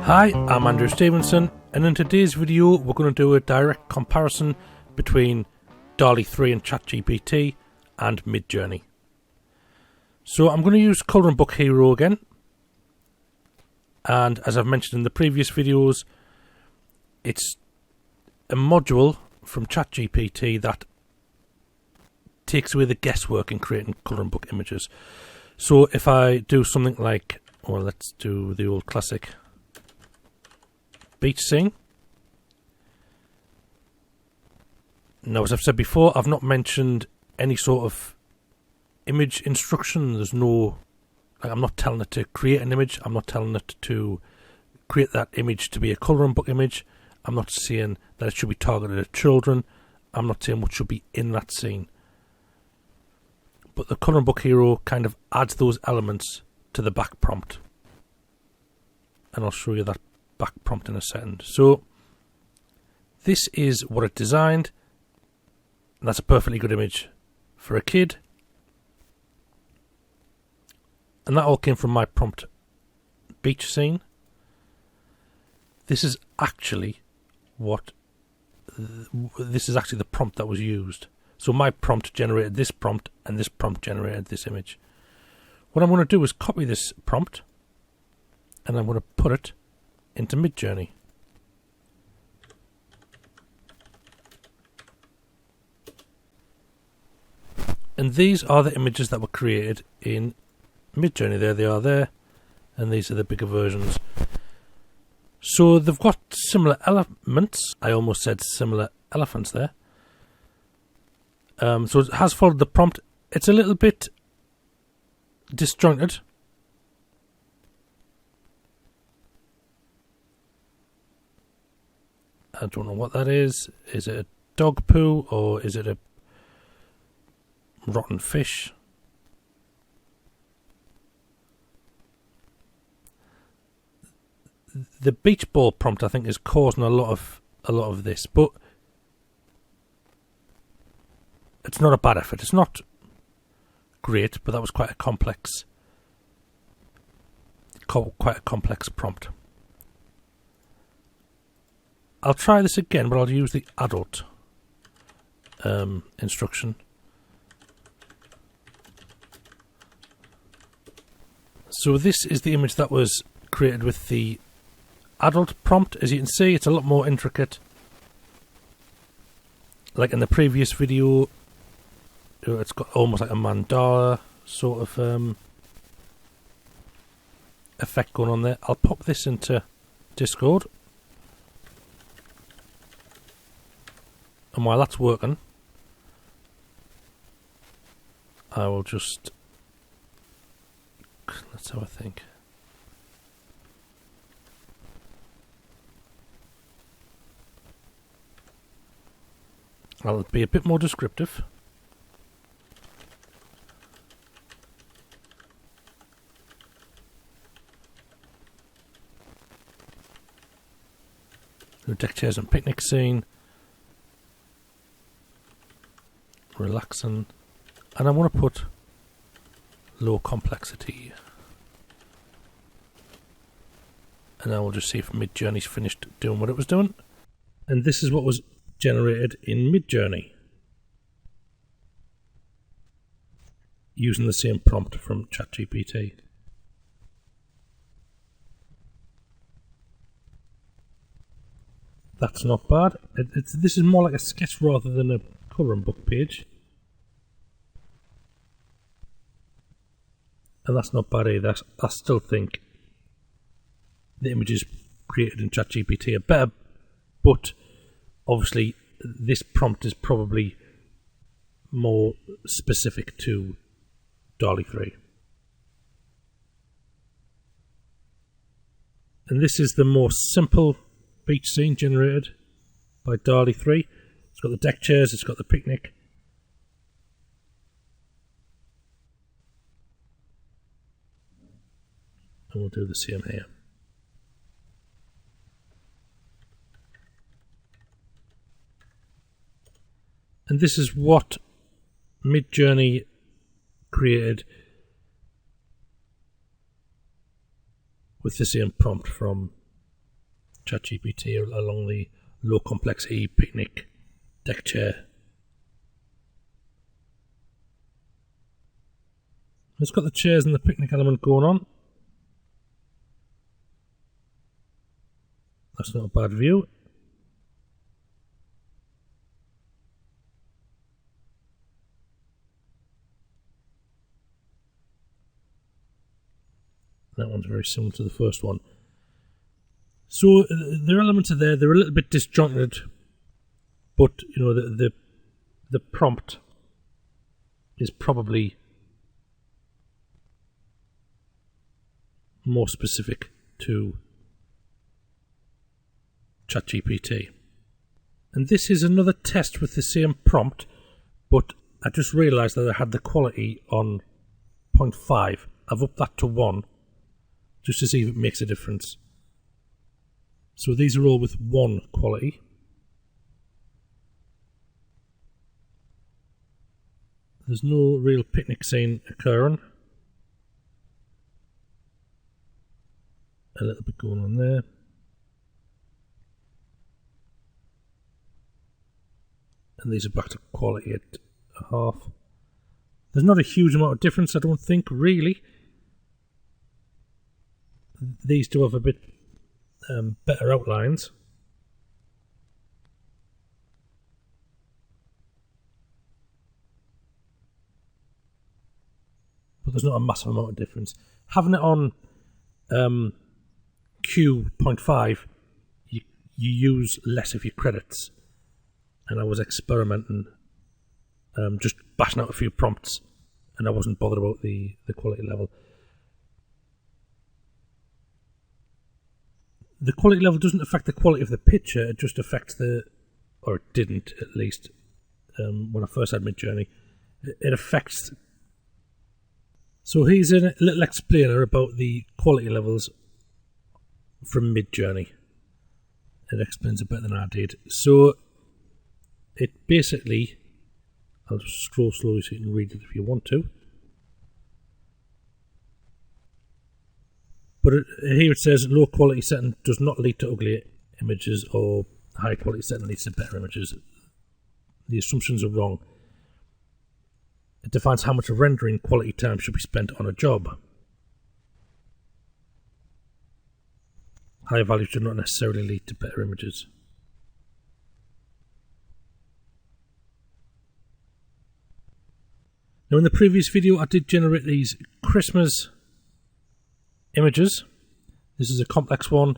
Hi, I'm Andrew Stevenson, and in today's video we're going to do a direct comparison between Dall-e 3 and ChatGPT and Midjourney. So I'm going to use Coloring Book Hero again, and as I've mentioned in the previous videos, it's a module from ChatGPT that takes away the guesswork in creating coloring book images. So if I do something like, well, let's do the old classic beach scene. Now, as I've said before, I've not mentioned any sort of image instruction. There's no, I'm not telling it to create an image. I'm not telling it to create that image to be a coloring book image. I'm not saying that it should be targeted at children. I'm not saying what should be in that scene. But the Coloring Book Hero kind of adds those elements to the back prompt. And I'll show you that back prompt in a second. So this is what it designed. And that's a perfectly good image for a kid. And that all came from my prompt beach scene. This is actually the prompt that was used. So my prompt generated this prompt, and this prompt generated this image. What I'm going to do is copy this prompt, and I'm going to put it into Midjourney. And these are the images that were created in Midjourney. There they are there, and these are the bigger versions. So they've got similar elements. I almost said similar elephants there. So it has followed the prompt. It's a little bit disjointed. I don't know what that is. Is it a dog poo or is it a rotten fish? The beach ball prompt, I think, is causing a lot of this, but it's not a bad effort. It's not great, but that was quite a complex prompt. I'll try this again, but I'll use the adult instruction. So this is the image that was created with the adult prompt. As you can see, it's a lot more intricate. Like in the previous video, it's got almost like a mandala sort of effect going on there. I'll pop this into Discord. And while that's working, I will just, let's have a think. I'll be a bit more descriptive. The deck chairs and picnic scene. Relaxing, and I want to put low complexity, and I will just see if Midjourney's finished doing what it was doing. And this is what was generated in Midjourney using the same prompt from ChatGPT. That's not bad. This is more like a sketch rather than a coloring book page, and that's not bad either. I still think the images created in ChatGPT are better, but obviously this prompt is probably more specific to Dall-e 3. And this is the more simple beach scene generated by Dall-e 3. It's got the deck chairs, it's got the picnic. And we'll do the same here. And this is what Midjourney created with the same prompt from ChatGPT along the low complexity picnic deck chair. It's got the chairs and the picnic element going on. That's not a bad view. That one's very similar to the first one. So the elements are there. They're a little bit disjointed, but you know the prompt is probably more specific to ChatGPT. And this is another test with the same prompt, but I just realised that I had the quality on 0.5. I've upped that to 1 just to see if it makes a difference. So these are all with 1 quality. There's no real picnic scene occurring. A little bit going on there. And these are back to quality at 1/2. There's not a huge amount of difference, I don't think, really. These do have a bit better outlines. But there's not a massive amount of difference. Having it on Q.5, you use less of your credits. And I was experimenting, just bashing out a few prompts, and I wasn't bothered about the quality level. The quality level doesn't affect the quality of the picture, it just affects or it didn't at least, when I first had Midjourney. It affects. So here's a little explainer about the quality levels from Midjourney. It explains it better than I did. So it basically, I'll just scroll slowly so you can read it if you want to. But here it says low quality setting does not lead to ugly images, or high quality setting leads to better images. The assumptions are wrong. It defines how much rendering quality time should be spent on a job. Higher values do not necessarily lead to better images. Now in the previous video I did generate these Christmas images. This is a complex one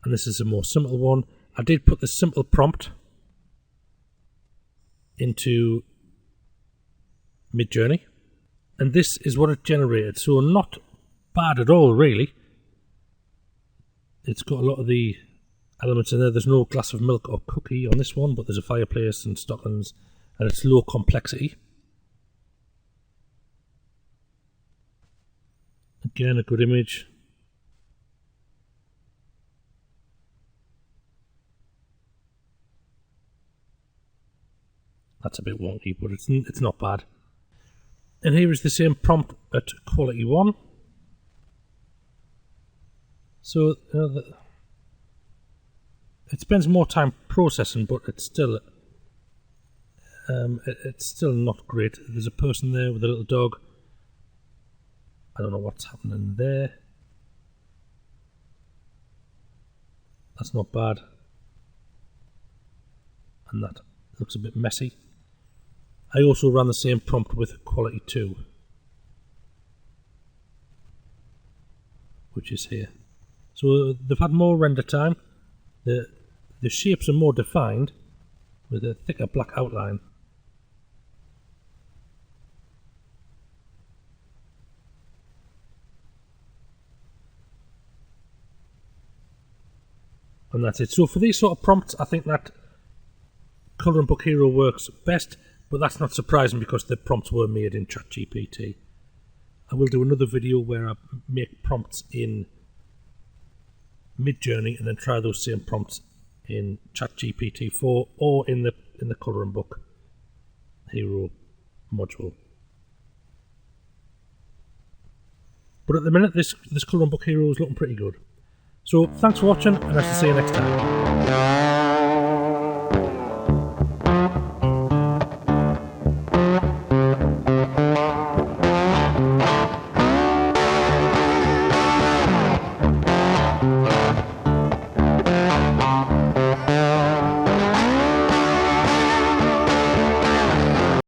and this is a more simple one. I did put the simple prompt into Midjourney and this is what it generated. So not bad at all really. It's got a lot of the elements in there. There's no glass of milk or cookie on this one, but there's a fireplace and stockings and it's low complexity. Again, a good image. That's a bit wonky, but it's not bad. And here is the same prompt at quality 1. So it spends more time processing, but it's still not great. There's a person there with a little dog. I don't know what's happening there. That's not bad. And that looks a bit messy. I also ran the same prompt with quality 2, which is here. So they've had more render time. The shapes are more defined with a thicker black outline. And that's it. So for these sort of prompts, I think that Colouring Book Hero works best, but that's not surprising because the prompts were made in ChatGPT. I will do another video where I make prompts in Midjourney and then try those same prompts in ChatGPT 4 or in the Colouring Book Hero module. But at the minute, this Colouring Book Hero is looking pretty good. So thanks for watching, and I shall see you next time.